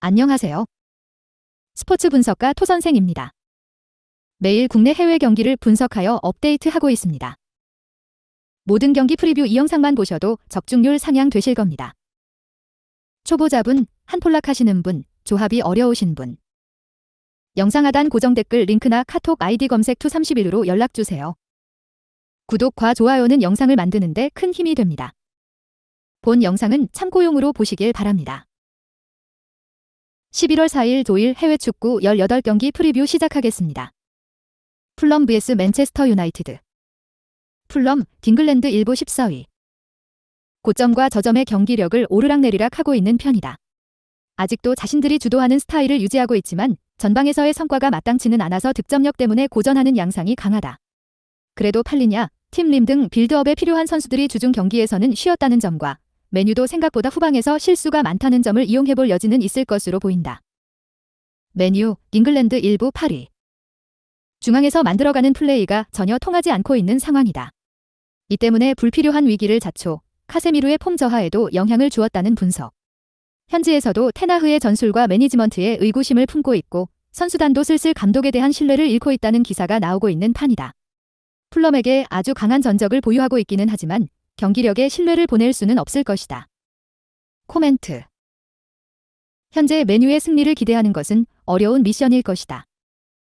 안녕하세요. 스포츠 분석가 토선생입니다. 매일 국내 해외 경기를 분석하여 업데이트하고 있습니다. 모든 경기 프리뷰 이 영상만 보셔도 적중률 상향되실 겁니다. 초보자분, 한폴락 하시는 분, 조합이 어려우신 분. 영상 하단 고정 댓글 링크나 카톡 아이디 검색 투31로 연락주세요. 구독과 좋아요는 영상을 만드는데 큰 힘이 됩니다. 본 영상은 참고용으로 보시길 바랍니다. 11월 4일 조일 해외 축구 18경기 프리뷰 시작하겠습니다. 풀럼 vs 맨체스터 유나이티드. 풀럼, 잉글랜드 일부 14위. 고점과 저점의 경기력을 오르락내리락 하고 있는 편이다. 아직도 자신들이 주도하는 스타일을 유지하고 있지만 전방에서의 성과가 마땅치는 않아서 득점력 때문에 고전하는 양상이 강하다. 그래도 팔리냐, 팀 림 등 빌드업에 필요한 선수들이 주중 경기에서는 쉬었다는 점과 메뉴도 생각보다 후방에서 실수가 많다는 점을 이용해볼 여지는 있을 것으로 보인다. 메뉴, 잉글랜드 일부 8위. 중앙에서 만들어가는 플레이가 전혀 통하지 않고 있는 상황이다. 이 때문에 불필요한 위기를 자초, 카세미루의 폼 저하에도 영향을 주었다는 분석. 현지에서도 테나흐의 전술과 매니지먼트에 의구심을 품고 있고 선수단도 슬슬 감독에 대한 신뢰를 잃고 있다는 기사가 나오고 있는 판이다. 풀럼에게 아주 강한 전적을 보유하고 있기는 하지만 경기력에 신뢰를 보낼 수는 없을 것이다. 코멘트. 현재 메뉴의 승리를 기대하는 것은 어려운 미션일 것이다.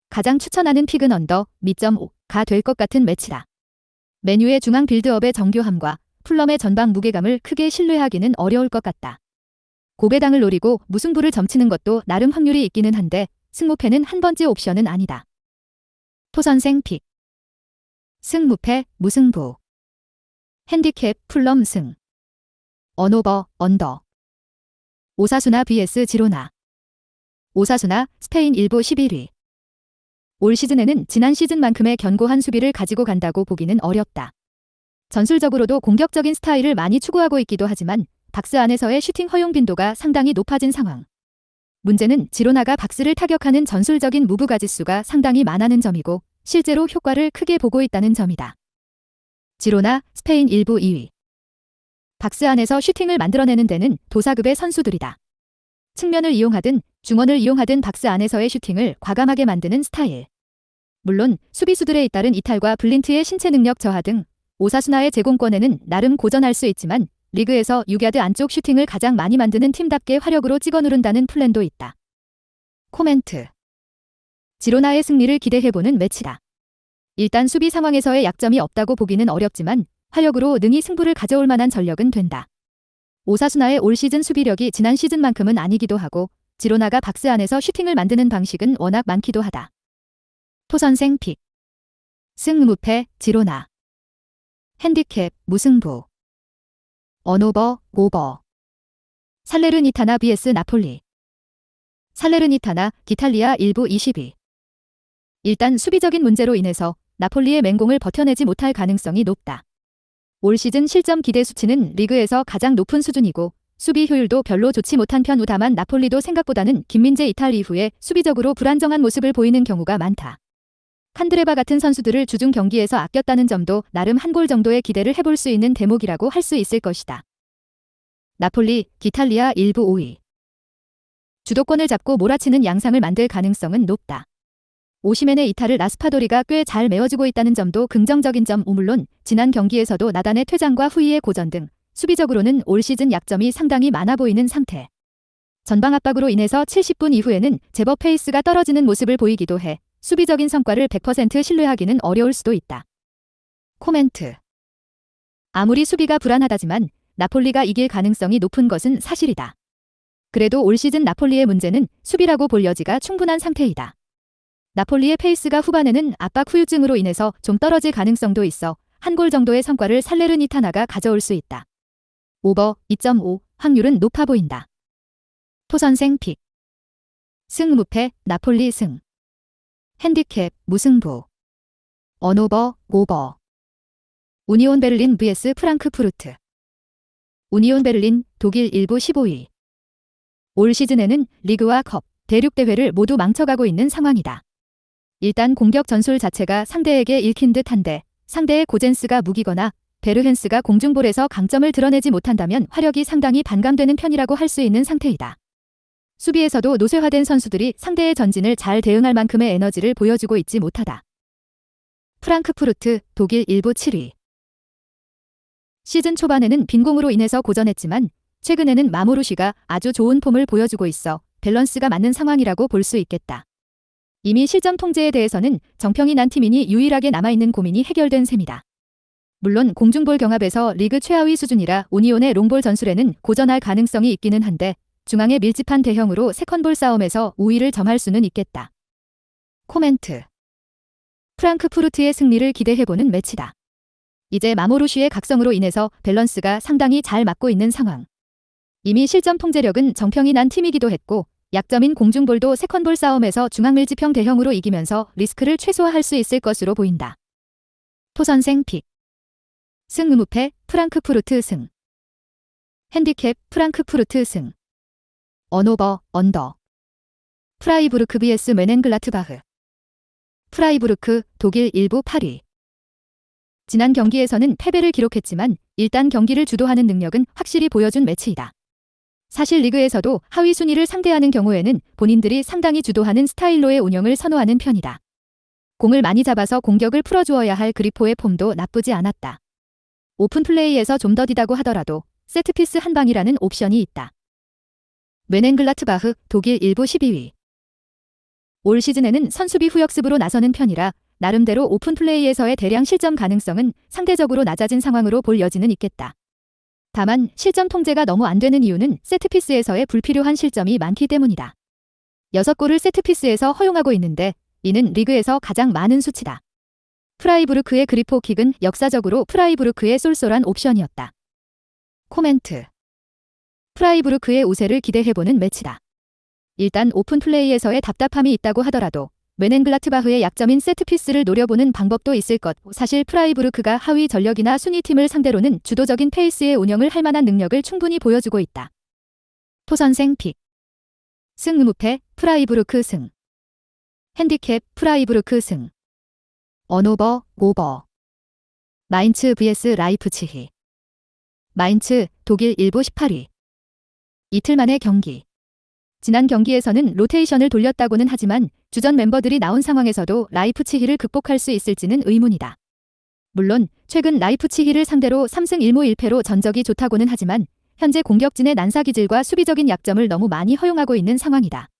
가장 추천하는 픽은 언더, 미.5가 될 것 같은 매치다. 메뉴의 중앙 빌드업의 정교함과 풀럼의 전방 무게감을 크게 신뢰하기는 어려울 것 같다. 고배당을 노리고 무승부를 점치는 것도 나름 확률이 있기는 한데 승무패는 한 번째 옵션은 아니다. 토선생 픽. 승무패, 무승부. 핸디캡, 풀럼 승. 언오버, 언더. 오사수나 vs 지로나. 오사수나, 스페인 일부 11위. 올 시즌에는 지난 시즌만큼의 견고한 수비를 가지고 간다고 보기는 어렵다. 전술적으로도 공격적인 스타일을 많이 추구하고 있기도 하지만 박스 안에서의 슈팅 허용 빈도가 상당히 높아진 상황. 문제는 지로나가 박스를 타격하는 전술적인 무브 가짓수가 상당히 많다는 점이고 실제로 효과를 크게 보고 있다는 점이다. 지로나, 스페인 일부 2위. 박스 안에서 슈팅을 만들어내는 데는 도사급의 선수들이다. 측면을 이용하든 중원을 이용하든 박스 안에서의 슈팅을 과감하게 만드는 스타일. 물론 수비수들에 잇따른 이탈과 블린트의 신체 능력 저하 등 오사수나의 제공권에는 나름 고전할 수 있지만 리그에서 6야드 안쪽 슈팅을 가장 많이 만드는 팀답게 화력으로 찍어 누른다는 플랜도 있다. 코멘트. 지로나의 승리를 기대해보는 매치다. 일단 수비 상황에서의 약점이 없다고 보기는 어렵지만 화력으로 능히 승부를 가져올 만한 전력은 된다. 오사수나의 올 시즌 수비력이 지난 시즌만큼은 아니기도 하고 지로나가 박스 안에서 슈팅을 만드는 방식은 워낙 많기도 하다. 토선생 픽. 승무패, 지로나. 핸디캡, 무승부. 언오버, 오버. 살레르니타나 vs 나폴리. 살레르니타나, 기탈리아 일부 20위. 일단 수비적인 문제로 인해서 나폴리의 맹공을 버텨내지 못할 가능성이 높다. 올 시즌 실점 기대 수치는 리그에서 가장 높은 수준이고 수비 효율도 별로 좋지 못한 편. 다만 나폴리도 생각보다는 김민재 이탈 이후에 수비적으로 불안정한 모습을 보이는 경우가 많다. 칸드레바 같은 선수들을 주중 경기에서 아꼈다는 점도 나름 한 골 정도의 기대를 해볼 수 있는 대목이라고 할 수 있을 것이다. 나폴리, 기탈리아 일부 5위. 주도권을 잡고 몰아치는 양상을 만들 가능성은 높다. 오시멘의 이탈을 라스파도리가 꽤 잘 메워주고 있다는 점도 긍정적인 점. 물론 지난 경기에서도 나단의 퇴장과 후위의 고전 등 수비적으로는 올 시즌 약점이 상당히 많아 보이는 상태. 전방 압박으로 인해서 70분 이후에는 제법 페이스가 떨어지는 모습을 보이기도 해 수비적인 성과를 100% 신뢰하기는 어려울 수도 있다. 코멘트. 아무리 수비가 불안하다지만 나폴리가 이길 가능성이 높은 것은 사실이다. 그래도 올 시즌 나폴리의 문제는 수비라고 볼 여지가 충분한 상태이다. 나폴리의 페이스가 후반에는 압박 후유증으로 인해서 좀 떨어질 가능성도 있어 한 골 정도의 성과를 살레르니타나가 가져올 수 있다. 오버 2.5 확률은 높아 보인다. 토선생 픽. 승무패, 나폴리 승. 핸디캡, 무승부. 언오버, 오버. 우니온 베를린 vs 프랑크푸르트. 우니온 베를린, 독일 일부 15위. 올 시즌에는 리그와 컵, 대륙대회를 모두 망쳐가고 있는 상황이다. 일단 공격 전술 자체가 상대에게 읽힌 듯한데 상대의 고젠스가 무기거나 베르헨스가 공중볼에서 강점을 드러내지 못한다면 화력이 상당히 반감되는 편이라고 할 수 있는 상태이다. 수비에서도 노쇠화된 선수들이 상대의 전진을 잘 대응할 만큼의 에너지를 보여주고 있지 못하다. 프랑크푸르트, 독일 일부 7위. 시즌 초반에는 빈공으로 인해서 고전했지만 최근에는 마모루시가 아주 좋은 폼을 보여주고 있어 밸런스가 맞는 상황이라고 볼 수 있겠다. 이미 실점 통제에 대해서는 정평이 난 팀이니 유일하게 남아있는 고민이 해결된 셈이다. 물론 공중볼 경합에서 리그 최하위 수준이라 오니온의 롱볼 전술에는 고전할 가능성이 있기는 한데 중앙에 밀집한 대형으로 세컨볼 싸움에서 우위를 점할 수는 있겠다. 코멘트. 프랑크푸르트의 승리를 기대해보는 매치다. 이제 마모루시의 각성으로 인해서 밸런스가 상당히 잘 맞고 있는 상황. 이미 실점 통제력은 정평이 난 팀이기도 했고 약점인 공중볼도 세컨볼 싸움에서 중앙 밀집형 대형으로 이기면서 리스크를 최소화할 수 있을 것으로 보인다. 토선생 픽. 승 의무패 프랑크푸르트 승. 핸디캡 프랑크푸르트 승. 언오버 언더. 프라이부르크 vs 메넨글라트바흐. 프라이부르크 독일 일부 8위. 지난 경기에서는 패배를 기록했지만 일단 경기를 주도하는 능력은 확실히 보여준 매치이다. 사실 리그에서도 하위 순위를 상대하는 경우에는 본인들이 상당히 주도하는 스타일로의 운영을 선호하는 편이다. 공을 많이 잡아서 공격을 풀어주어야 할 그리포의 폼도 나쁘지 않았다. 오픈 플레이에서 좀 더디다고 하더라도 세트피스 한 방이라는 옵션이 있다. 메넨글라트바흐 독일 일부 12위. 올 시즌에는 선수비 후역습으로 나서는 편이라 나름대로 오픈 플레이에서의 대량 실점 가능성은 상대적으로 낮아진 상황으로 볼 여지는 있겠다. 다만 실점 통제가 너무 안 되는 이유는 세트피스에서의 불필요한 실점이 많기 때문이다. 6골을 세트피스에서 허용하고 있는데 이는 리그에서 가장 많은 수치다. 프라이부르크의 그리포킥은 역사적으로 프라이부르크의 쏠쏠한 옵션이었다. 코멘트. 프라이부르크의 우세를 기대해보는 매치다. 일단 오픈 플레이에서의 답답함이 있다고 하더라도 메넨글라트바흐의 약점인 세트피스를 노려보는 방법도 있을 것. 사실 프라이부르크가 하위 전력이나 순위팀을 상대로는 주도적인 페이스의 운영을 할 만한 능력을 충분히 보여주고 있다. 토선생 픽. 승 의무패 프라이부르크 승. 핸디캡 프라이부르크 승. 언오버 오버. 마인츠 vs 라이프치히. 마인츠 독일 일부 18위. 이틀 만의 경기. 지난 경기에서는 로테이션을 돌렸다고는 하지만 주전 멤버들이 나온 상황에서도 라이프치히를 극복할 수 있을지는 의문이다. 물론 최근 라이프치히를 상대로 3승 1무 1패로 전적이 좋다고는 하지만 현재 공격진의 난사기질과 수비적인 약점을 너무 많이 허용하고 있는 상황이다.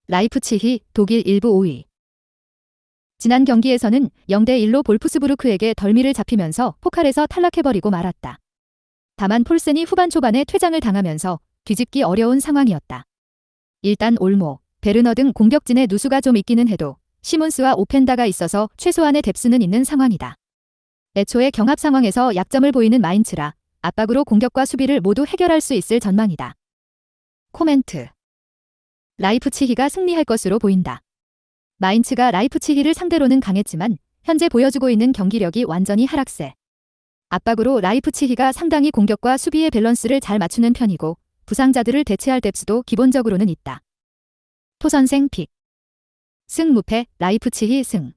라이프치히 독일 일부 5위. 지난 경기에서는 0대1로 볼프스부르크에게 덜미를 잡히면서 포칼에서 탈락해버리고 말았다. 다만 폴센이 후반 초반에 퇴장을 당하면서 뒤집기 어려운 상황이었다. 일단 올모, 베르너 등 공격진의 누수가 좀 있기는 해도 시몬스와 오펜다가 있어서 최소한의 뎁스는 있는 상황이다. 애초에 경합 상황에서 약점을 보이는 마인츠라 압박으로 공격과 수비를 모두 해결할 수 있을 전망이다. 코멘트. 라이프치히가 승리할 것으로 보인다. 마인츠가 라이프치히를 상대로는 강했지만 현재 보여주고 있는 경기력이 완전히 하락세. 압박으로 라이프치히가 상당히 공격과 수비의 밸런스를 잘 맞추는 편이고 부상자들을 대체할 뎁스도 기본적으로는 있다. 토선생 픽. 승 무패 라이프치히 승.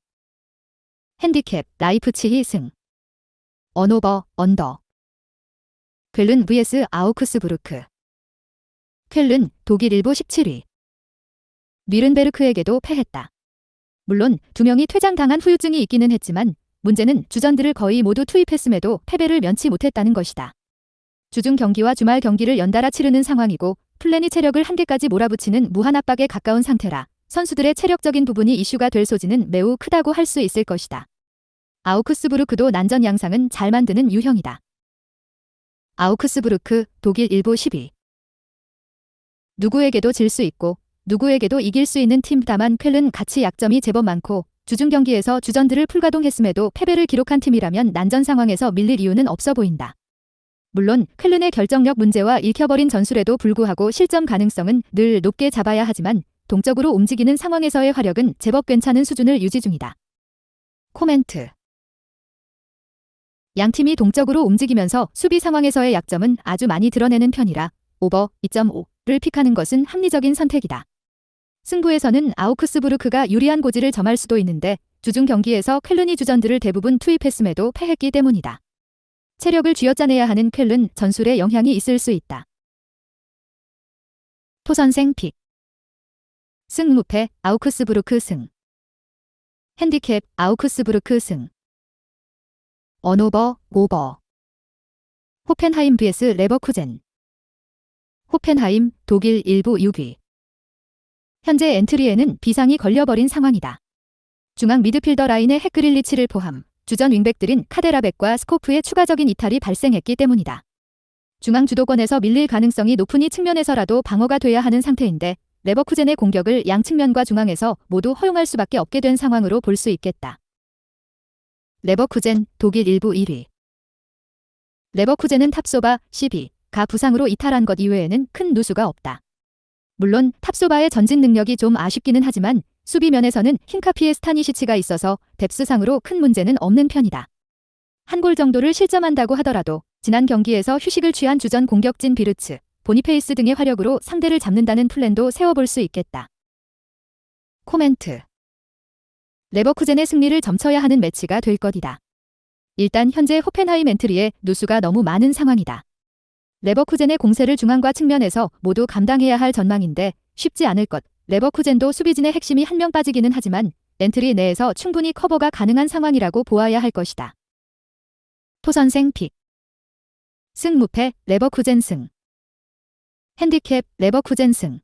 핸디캡 라이프치히 승. 언오버 언더. 쾰른 vs 아우크스부르크. 쾰른 독일 일부 17위. 뉘른베르크에게도 패했다. 물론 2명이 퇴장당한 후유증이 있기는 했지만 문제는 주전들을 거의 모두 투입했음에도 패배를 면치 못했다는 것이다. 주중 경기와 주말 경기를 연달아 치르는 상황이고 플랜이 체력을 한계까지 몰아붙이는 무한 압박에 가까운 상태라 선수들의 체력적인 부분이 이슈가 될 소지는 매우 크다고 할 수 있을 것이다. 아우크스부르크도 난전 양상은 잘 만드는 유형이다. 아우크스부르크 독일 일부 10위. 누구에게도 질 수 있고 누구에게도 이길 수 있는 팀. 다만 쾰른 같이 약점이 제법 많고 주중 경기에서 주전들을 풀가동했음에도 패배를 기록한 팀이라면 난전 상황에서 밀릴 이유는 없어 보인다. 물론 쾰른의 결정력 문제와 읽혀버린 전술에도 불구하고 실점 가능성은 늘 높게 잡아야 하지만 동적으로 움직이는 상황에서의 화력은 제법 괜찮은 수준을 유지 중이다. 코멘트. 양팀이 동적으로 움직이면서 수비 상황에서의 약점은 아주 많이 드러내는 편이라 오버 2.5를 픽하는 것은 합리적인 선택이다. 승부에서는 아우크스부르크가 유리한 고지를 점할 수도 있는데 주중 경기에서 쾰른이 주전들을 대부분 투입했음에도 패했기 때문이다. 체력을 쥐어짜내야 하는 쾰른 전술에 영향이 있을 수 있다. 토선생 픽. 승무패 아우크스부르크 승. 핸디캡 아우크스부르크 승. 언오버 오버. 호펜하임 vs 레버쿠젠. 호펜하임 독일 일부 6위. 현재 엔트리에는 비상이 걸려버린 상황이다. 중앙 미드필더 라인의 헤크릴리치를 포함 주전 윙백들인 카데라백과 스코프의 추가적인 이탈이 발생했기 때문이다. 중앙 주도권에서 밀릴 가능성이 높으니 측면에서라도 방어가 돼야 하는 상태인데 레버쿠젠의 공격을 양 측면과 중앙에서 모두 허용할 수밖에 없게 된 상황으로 볼 수 있겠다. 레버쿠젠 독일 일부 1위. 레버쿠젠은 탑소바 12가 부상으로 이탈한 것 이외에는 큰 누수가 없다. 물론 탑소바의 전진 능력이 좀 아쉽기는 하지만 수비면에서는 힌카피의 스타니시치가 있어서 뎁스상으로 큰 문제는 없는 편이다. 한 골 정도를 실점한다고 하더라도 지난 경기에서 휴식을 취한 주전 공격진 비르츠, 보니페이스 등의 화력으로 상대를 잡는다는 플랜도 세워볼 수 있겠다. 코멘트. 레버쿠젠의 승리를 점쳐야 하는 매치가 될 것이다. 일단 현재 호펜하임 엔트리에 누수가 너무 많은 상황이다. 레버쿠젠의 공세를 중앙과 측면에서 모두 감당해야 할 전망인데 쉽지 않을 것. 레버쿠젠도 수비진의 핵심이 한 명 빠지기는 하지만 엔트리 내에서 충분히 커버가 가능한 상황이라고 보아야 할 것이다. 토선생 픽. 승무패 레버쿠젠 승. 핸디캡 레버쿠젠 승.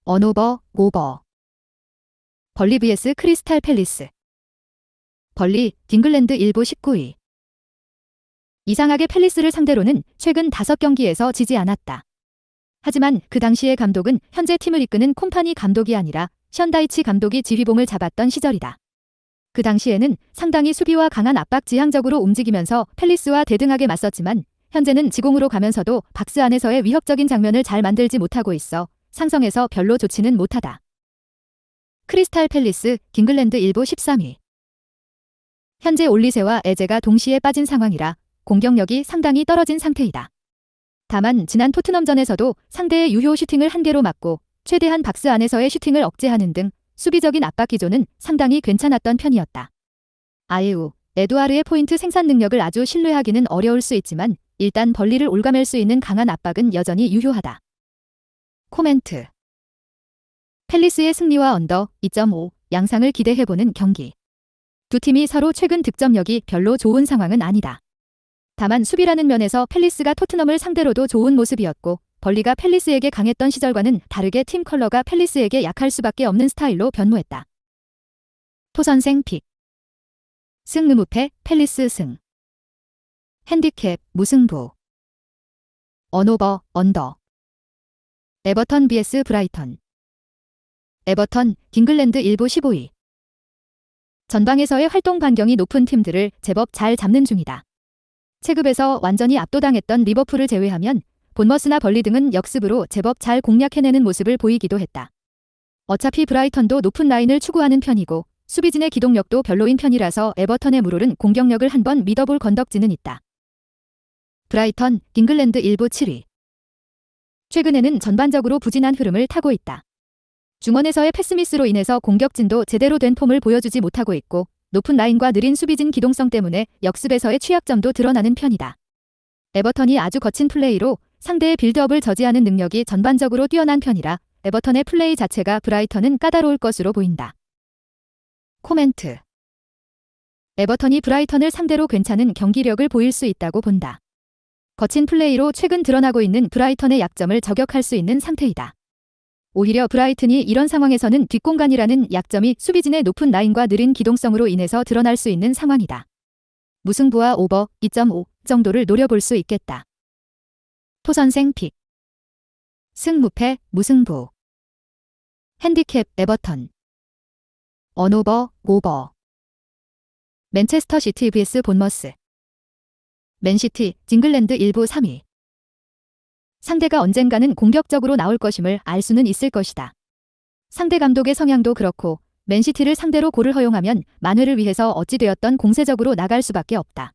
언오버 오버. 벌리 vs 크리스탈 팰리스. 벌리 딩글랜드 일부 19위. 이상하게 팰리스를 상대로는 최근 5경기에서 지지 않았다. 하지만 그 당시의 감독은 현재 팀을 이끄는 콤파니 감독이 아니라 션다이치 감독이 지휘봉을 잡았던 시절이다. 그 당시에는 상당히 수비와 강한 압박 지향적으로 움직이면서 팰리스와 대등하게 맞섰지만 현재는 지공으로 가면서도 박스 안에서의 위협적인 장면을 잘 만들지 못하고 있어 상성에서 별로 좋지는 못하다. 크리스탈 팰리스 딩글랜드 일부 13위. 현재 올리세와 에제가 동시에 빠진 상황이라 공격력이 상당히 떨어진 상태이다. 다만 지난 토트넘전에서도 상대의 유효 슈팅을 한 개로 막고 최대한 박스 안에서의 슈팅을 억제하는 등 수비적인 압박 기조는 상당히 괜찮았던 편이었다. 아예우, 에두아르의 포인트 생산 능력을 아주 신뢰하기는 어려울 수 있지만 일단 벌리를 올가맬 수 있는 강한 압박은 여전히 유효하다. 코멘트. 팰리스의 승리와 언더 2.5 양상을 기대해보는 경기. 두 팀이 서로 최근 득점력이 별로 좋은 상황은 아니다. 다만 수비라는 면에서 팰리스가 토트넘을 상대로도 좋은 모습이었고 벌리가 팰리스에게 강했던 시절과는 다르게 팀 컬러가 팰리스에게 약할 수밖에 없는 스타일로 변모했다. 토선생 픽. 승무패 팰리스 승. 핸디캡 무승부. 언오버 언더. 에버턴 vs 브라이턴. 에버턴 딩글랜드 일부 15위. 전방에서의 활동 반경이 높은 팀들을 제법 잘 잡는 중이다. 체급에서 완전히 압도당했던 리버풀을 제외하면 본머스나 벌리 등은 역습으로 제법 잘 공략해내는 모습을 보이기도 했다. 어차피 브라이턴도 높은 라인을 추구하는 편이고 수비진의 기동력도 별로인 편이라서 에버턴의 물오른 공격력을 한번 믿어볼 건덕지는 있다. 브라이턴 잉글랜드 일부 7위. 최근에는 전반적으로 부진한 흐름을 타고 있다. 중원에서의 패스미스로 인해서 공격진도 제대로 된 폼을 보여주지 못하고 있고 높은 라인과 느린 수비진 기동성 때문에 역습에서의 취약점도 드러나는 편이다. 에버턴이 아주 거친 플레이로 상대의 빌드업을 저지하는 능력이 전반적으로 뛰어난 편이라 에버턴의 플레이 자체가 브라이턴은 까다로울 것으로 보인다. 코멘트. 에버턴이 브라이턴을 상대로 괜찮은 경기력을 보일 수 있다고 본다. 거친 플레이로 최근 드러나고 있는 브라이턴의 약점을 저격할 수 있는 상태이다. 오히려 브라이튼이 이런 상황에서는 뒷공간이라는 약점이 수비진의 높은 라인과 느린 기동성으로 인해서 드러날 수 있는 상황이다. 무승부와 오버 2.5 정도를 노려볼 수 있겠다. 토선생 픽. 승무패 무승부. 핸디캡 에버턴. 언오버 오버. 맨체스터 시티 vs 본머스. 맨시티 잉글랜드 일부 3위. 상대가 언젠가는 공격적으로 나올 것임을 알 수는 있을 것이다. 상대 감독의 성향도 그렇고 맨시티를 상대로 골을 허용하면 만회를 위해서 어찌되었던 공세적으로 나갈 수밖에 없다.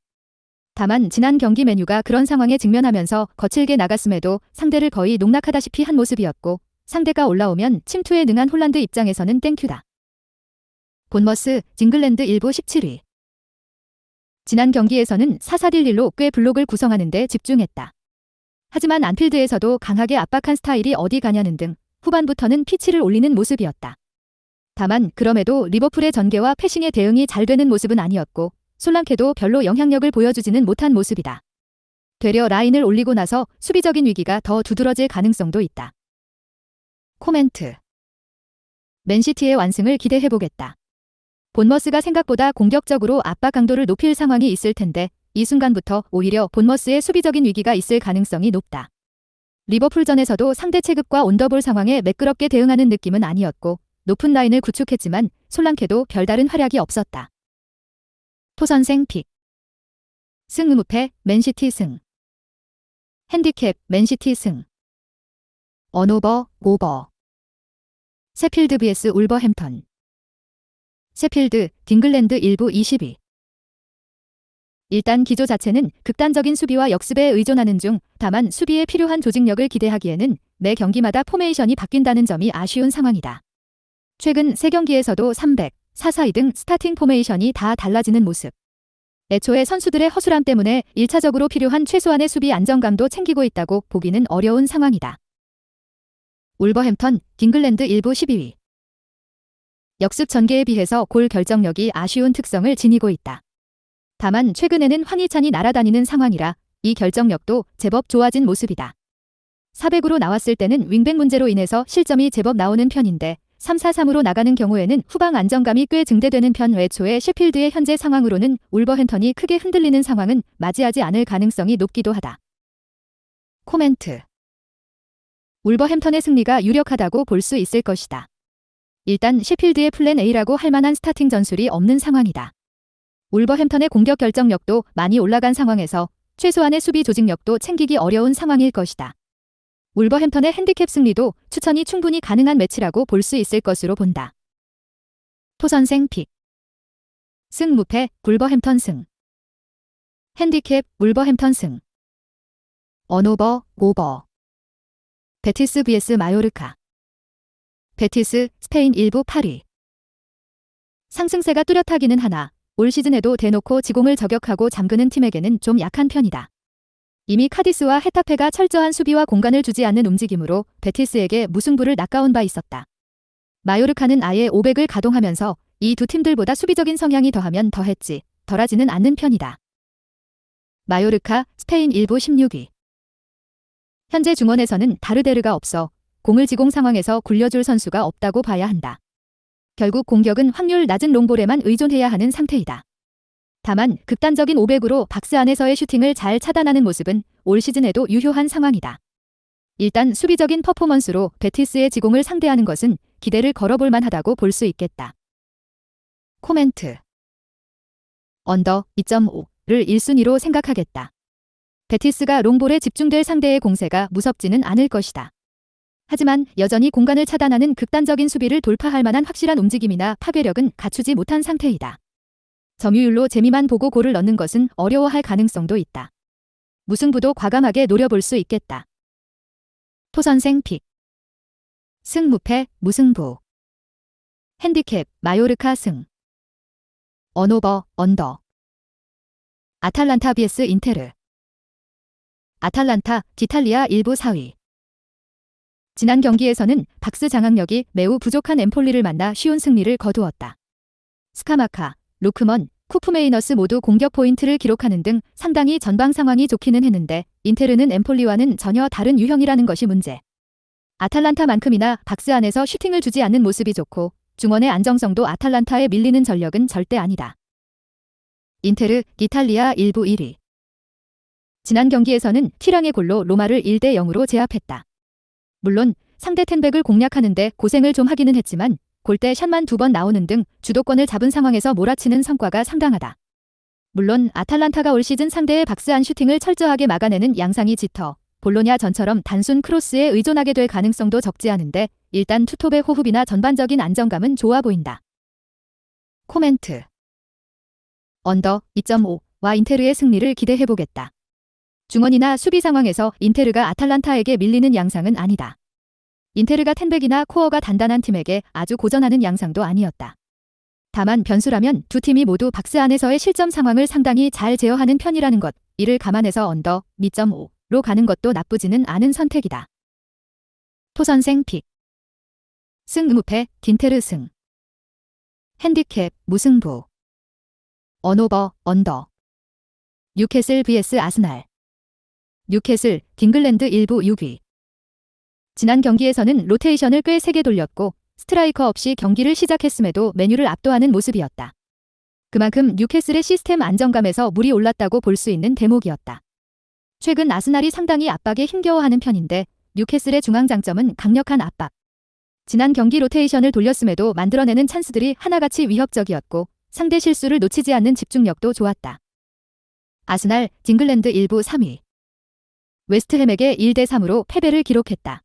다만 지난 경기 맨유가 그런 상황에 직면하면서 거칠게 나갔음에도 상대를 거의 농락하다시피 한 모습이었고 상대가 올라오면 침투에 능한 홀란드 입장에서는 땡큐다. 본머스 잉글랜드 일부 17위. 지난 경기에서는 4-4-1-1로 꽤 블록을 구성하는 데 집중했다. 하지만 안필드에서도 강하게 압박한 스타일이 어디 가냐는 등 후반부터는 피치를 올리는 모습이었다. 다만 그럼에도 리버풀의 전개와 패싱의 대응이 잘 되는 모습은 아니었고 솔랑케도 별로 영향력을 보여주지는 못한 모습이다. 되려 라인을 올리고 나서 수비적인 위기가 더 두드러질 가능성도 있다. 코멘트. 맨시티의 완승을 기대해보겠다. 본머스가 생각보다 공격적으로 압박 강도를 높일 상황이 있을 텐데 이 순간부터 오히려 본머스의 수비적인 위기가 있을 가능성이 높다. 리버풀전에서도 상대 체급과 온더볼 상황에 매끄럽게 대응하는 느낌은 아니었고 높은 라인을 구축했지만 솔랑케도 별다른 활약이 없었다. 토선생 픽. 승무패 맨시티 승. 핸디캡 맨시티 승. 언오버 오버. 세필드 vs 울버햄턴. 세필드 딩글랜드 1부 22. 일단 기조 자체는 극단적인 수비와 역습에 의존하는 중 다만 수비에 필요한 조직력을 기대하기에는 매 경기마다 포메이션이 바뀐다는 점이 아쉬운 상황이다. 최근 3경기에서도 300, 442 등 스타팅 포메이션이 다 달라지는 모습. 애초에 선수들의 허술함 때문에 1차적으로 필요한 최소한의 수비 안정감도 챙기고 있다고 보기는 어려운 상황이다. 울버햄턴 딩글랜드 1부 12위. 역습 전개에 비해서 골 결정력이 아쉬운 특성을 지니고 있다. 다만 최근에는 황희찬이 날아다니는 상황이라 이 결정력도 제법 좋아진 모습이다. 400으로 나왔을 때는 윙백 문제로 인해서 실점이 제법 나오는 편인데 3-4-3으로 나가는 경우에는 후방 안정감이 꽤 증대되는 편. 애초에 셰필드의 현재 상황으로는 울버햄턴이 크게 흔들리는 상황은 맞이하지 않을 가능성이 높기도 하다. 코멘트. 울버햄턴의 승리가 유력하다고 볼 수 있을 것이다. 일단 셰필드의 플랜 A라고 할 만한 스타팅 전술이 없는 상황이다. 울버햄턴의 공격 결정력도 많이 올라간 상황에서 최소한의 수비 조직력도 챙기기 어려운 상황일 것이다. 울버햄턴의 핸디캡 승리도 추천이 충분히 가능한 매치라고 볼 수 있을 것으로 본다. 토선생 픽. 승무패 울버햄턴 승. 핸디캡 울버햄턴 승. 언오버 오버. 베티스 vs 마요르카. 베티스 스페인 1부 8위. 상승세가 뚜렷하기는 하나 올 시즌에도 대놓고 지공을 저격하고 잠그는 팀에게는 좀 약한 편이다. 이미 카디스와 헤타페가 철저한 수비와 공간을 주지 않는 움직임으로 베티스에게 무승부를 낚아온 바 있었다. 마요르카는 아예 500을 가동하면서 이 두 팀들보다 수비적인 성향이 더하면 더했지 덜하지는 않는 편이다. 마요르카 스페인 1부 16위. 현재 중원에서는 다르데르가 없어 공을 지공 상황에서 굴려줄 선수가 없다고 봐야 한다. 결국 공격은 확률 낮은 롱볼에만 의존해야 하는 상태이다. 다만 극단적인 500으로 박스 안에서의 슈팅을 잘 차단하는 모습은 올 시즌에도 유효한 상황이다. 일단 수비적인 퍼포먼스로 베티스의 지공을 상대하는 것은 기대를 걸어볼 만하다고 볼 수 있겠다. 코멘트. 언더 2.5를 1순위로 생각하겠다. 베티스가 롱볼에 집중될 상대의 공세가 무섭지는 않을 것이다. 하지만 여전히 공간을 차단하는 극단적인 수비를 돌파할 만한 확실한 움직임이나 파괴력은 갖추지 못한 상태이다. 점유율로 재미만 보고 골을 넣는 것은 어려워할 가능성도 있다. 무승부도 과감하게 노려볼 수 있겠다. 토선생 픽. 승무패 무승부. 핸디캡 마요르카 승. 언오버 언더. 아탈란타 vs 인테르. 아탈란타 디탈리아 1부 4위. 지난 경기에서는 박스 장악력이 매우 부족한 엠폴리를 만나 쉬운 승리를 거두었다. 스카마카, 루크먼, 쿠프메이너스 모두 공격 포인트를 기록하는 등 상당히 전방 상황이 좋기는 했는데 인테르는 엠폴리와는 전혀 다른 유형이라는 것이 문제. 아탈란타만큼이나 박스 안에서 슈팅을 주지 않는 모습이 좋고 중원의 안정성도 아탈란타에 밀리는 전력은 절대 아니다. 인테르, 이탈리아 1부 1위. 지난 경기에서는 티랑의 골로 로마를 1대 0으로 제압했다. 물론 상대 텐백을 공략하는데 고생을 좀 하기는 했지만 골대 샷만 2번 나오는 등 주도권을 잡은 상황에서 몰아치는 성과가 상당하다. 물론 아탈란타가 올 시즌 상대의 박스 안 슈팅을 철저하게 막아내는 양상이 짙어 볼로냐 전처럼 단순 크로스에 의존하게 될 가능성도 적지 않은데 일단 투톱의 호흡이나 전반적인 안정감은 좋아 보인다. 코멘트. 언더 2.5와 인테르의 승리를 기대해보겠다. 중원이나 수비 상황에서 인테르가 아탈란타에게 밀리는 양상은 아니다. 인테르가 텐백이나 코어가 단단한 팀에게 아주 고전하는 양상도 아니었다. 다만 변수라면 두 팀이 모두 박스 안에서의 실점 상황을 상당히 잘 제어하는 편이라는 것, 이를 감안해서 언더 2.5 로 가는 것도 나쁘지는 않은 선택이다. 토선생 픽. 승 무패 긴테르 승. 핸디캡 무승부. 언오버 언더. 뉴캐슬 vs 아스날. 뉴캐슬 잉글랜드 1부 6위. 지난 경기에서는 로테이션을 꽤 세게 돌렸고 스트라이커 없이 경기를 시작했음에도 맨유를 압도하는 모습이었다. 그만큼 뉴캐슬의 시스템 안정감에서 물이 올랐다고 볼 수 있는 대목이었다. 최근 아스날이 상당히 압박에 힘겨워하는 편인데 뉴캐슬의 중앙 장점은 강력한 압박. 지난 경기 로테이션을 돌렸음에도 만들어내는 찬스들이 하나같이 위협적이었고 상대 실수를 놓치지 않는 집중력도 좋았다. 아스날 잉글랜드 1부 3위. 웨스트햄에게 1대3으로 패배를 기록했다.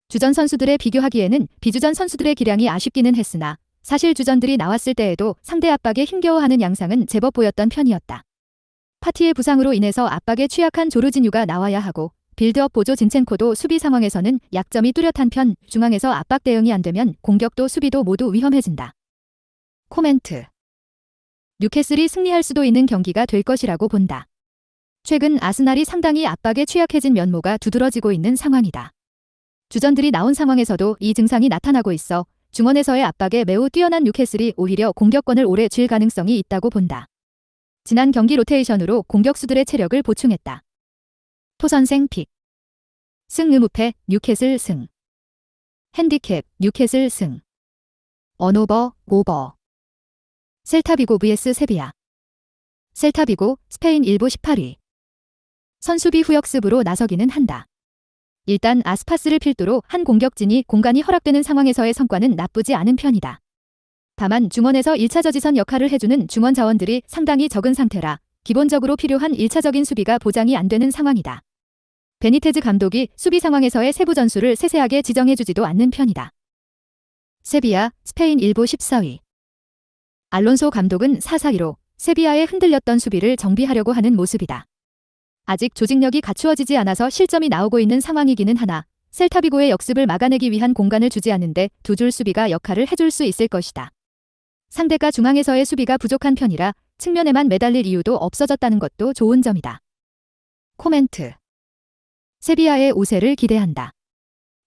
주전 선수들에 비교하기에는 비주전 선수들의 기량이 아쉽기는 했으나 사실 주전들이 나왔을 때에도 상대 압박에 힘겨워하는 양상은 제법 보였던 편이었다. 파티의 부상으로 인해서 압박에 취약한 조르지뉴가 나와야 하고 빌드업 보조 진첸코도 수비 상황에서는 약점이 뚜렷한 편, 중앙에서 압박 대응이 안 되면 공격도 수비도 모두 위험해진다. 코멘트. 뉴캐슬이 승리할 수도 있는 경기가 될 것이라고 본다. 최근 아스날이 상당히 압박에 취약해진 면모가 두드러지고 있는 상황이다. 주전들이 나온 상황에서도 이 증상이 나타나고 있어 중원에서의 압박에 매우 뛰어난 뉴캐슬이 오히려 공격권을 오래 쥘 가능성이 있다고 본다. 지난 경기 로테이션으로 공격수들의 체력을 보충했다. 토선생 픽. 승 무패 뉴캐슬 승. 핸디캡 뉴캐슬 승. 언오버 오버. 셀타비고 vs 세비야. 셀타비고 스페인 1부 18위. 선수비 후역습으로 나서기는 한다. 일단 아스파스를 필두로 한 공격진이 공간이 허락되는 상황에서의 성과는 나쁘지 않은 편이다. 다만 중원에서 1차 저지선 역할을 해주는 중원 자원들이 상당히 적은 상태라 기본적으로 필요한 1차적인 수비가 보장이 안 되는 상황이다. 베니테즈 감독이 수비 상황에서의 세부 전술을 세세하게 지정해주지도 않는 편이다. 세비야 스페인 1부 14위. 알론소 감독은 4-4-2로 세비야의 흔들렸던 수비를 정비하려고 하는 모습이다. 아직 조직력이 갖추어지지 않아서 실점이 나오고 있는 상황이기는 하나 셀타비고의 역습을 막아내기 위한 공간을 주지 않는데 두 줄 수비가 역할을 해줄 수 있을 것이다. 상대가 중앙에서의 수비가 부족한 편이라 측면에만 매달릴 이유도 없어졌다는 것도 좋은 점이다. 코멘트. 세비야의 우세를 기대한다.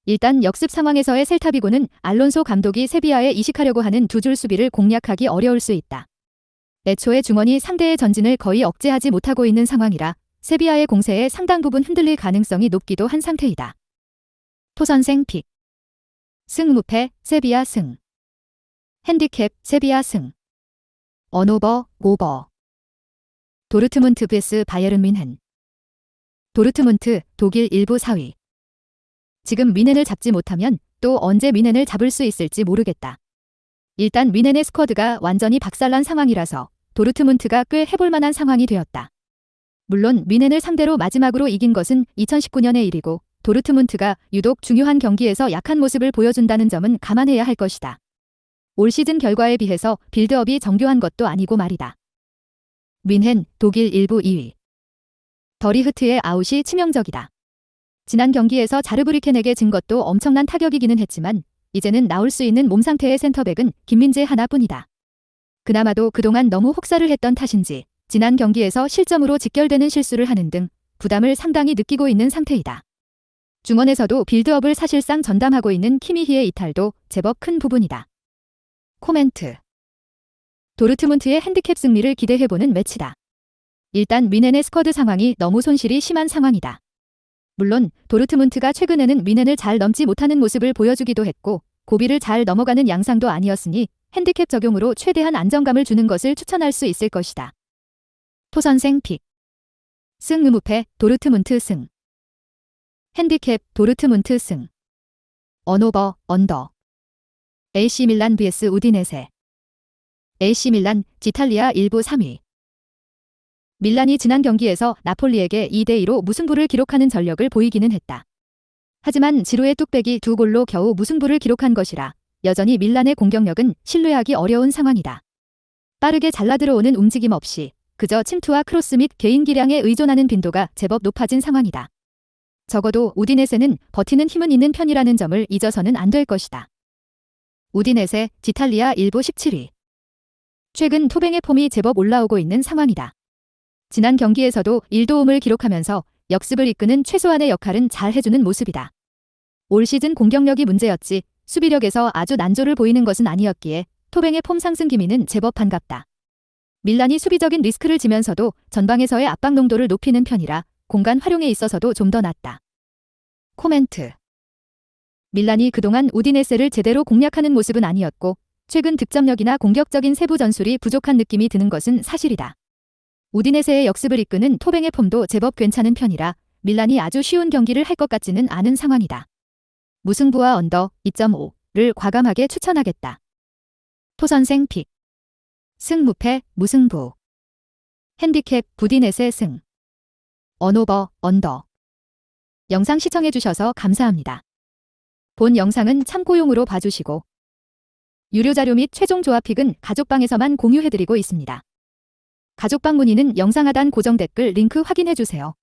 일단 역습 상황에서의 셀타비고는 알론소 감독이 세비야에 이식하려고 하는 두 줄 수비를 공략하기 어려울 수 있다. 애초에 중원이 상대의 전진을 거의 억제하지 못하고 있는 상황이라 세비야의 공세에 상당 부분 흔들릴 가능성이 높기도 한 상태이다. 토선생 픽. 승 무패 세비야 승. 핸디캡 세비야 승. 언오버 오버. 도르트문트 vs 바이에른 뮌헨. 도르트문트 독일 1부 4위. 지금 뮌헨을 잡지 못하면 또 언제 뮌헨을 잡을 수 있을지 모르겠다. 일단 뮌헨의 스쿼드가 완전히 박살난 상황이라서 도르트문트가 꽤 해볼 만한 상황이 되었다. 물론 뮌헨을 상대로 마지막으로 이긴 것은 2019년의 일이고 도르트문트가 유독 중요한 경기에서 약한 모습을 보여준다는 점은 감안해야 할 것이다. 올 시즌 결과에 비해서 빌드업이 정교한 것도 아니고 말이다. 뮌헨 독일 1부 2위. 더리흐트의 아웃이 치명적이다. 지난 경기에서 자르브리켄에게 진 것도 엄청난 타격이기는 했지만 이제는 나올 수 있는 몸 상태의 센터백은 김민재 하나뿐이다. 그나마도 그동안 너무 혹사를 했던 탓인지 지난 경기에서 실점으로 직결되는 실수를 하는 등 부담을 상당히 느끼고 있는 상태이다. 중원에서도 빌드업을 사실상 전담하고 있는 키미히의 이탈도 제법 큰 부분이다. 코멘트. 도르트문트의 핸디캡 승리를 기대해보는 매치다. 일단 뮌헨의 스쿼드 상황이 너무 손실이 심한 상황이다. 물론 도르트문트가 최근에는 뮌헨을 잘 넘지 못하는 모습을 보여주기도 했고 고비를 잘 넘어가는 양상도 아니었으니 핸디캡 적용으로 최대한 안정감을 주는 것을 추천할 수 있을 것이다. 토선생 픽. 승 무패 도르트문트 승. 핸디캡 도르트문트 승. 언오버 언더. AC 밀란 vs 우디네세. AC 밀란 지탈리아 1부 3위. 밀란이 지난 경기에서 나폴리에게 2대2로 무승부를 기록하는 전력을 보이기는 했다. 하지만 지루의 뚝배기 두 골로 겨우 무승부를 기록한 것이라 여전히 밀란의 공격력은 신뢰하기 어려운 상황이다. 빠르게 잘라들어오는 움직임 없이 그저 침투와 크로스 및 개인 기량에 의존하는 빈도가 제법 높아진 상황이다. 적어도 우디네세는 버티는 힘은 있는 편이라는 점을 잊어서는 안 될 것이다. 우디네세 지탈리아 1부 17위. 최근 토뱅의 폼이 제법 올라오고 있는 상황이다. 지난 경기에서도 1도움을 기록하면서 역습을 이끄는 최소한의 역할은 잘 해주는 모습이다. 올 시즌 공격력이 문제였지 수비력에서 아주 난조를 보이는 것은 아니었기에 토뱅의 폼 상승 기미는 제법 반갑다. 밀란이 수비적인 리스크를 지면서도 전방에서의 압박 농도를 높이는 편이라 공간 활용에 있어서도 좀 더 낫다. 코멘트. 밀란이 그동안 우디네세를 제대로 공략하는 모습은 아니었고 최근 득점력이나 공격적인 세부 전술이 부족한 느낌이 드는 것은 사실이다. 우디네세의 역습을 이끄는 토뱅의 폼도 제법 괜찮은 편이라 밀란이 아주 쉬운 경기를 할 것 같지는 않은 상황이다. 무승부와 언더 2.5를 과감하게 추천하겠다. 토선생 픽. 승무패 무승부. 핸디캡 부디넷의 승. 언오버 언더. 영상 시청해주셔서 감사합니다. 본 영상은 참고용으로 봐주시고 유료 자료 및 최종 조합 픽은 가족방에서만 공유해드리고 있습니다. 가족방 문의는 영상 하단 고정 댓글 링크 확인해주세요.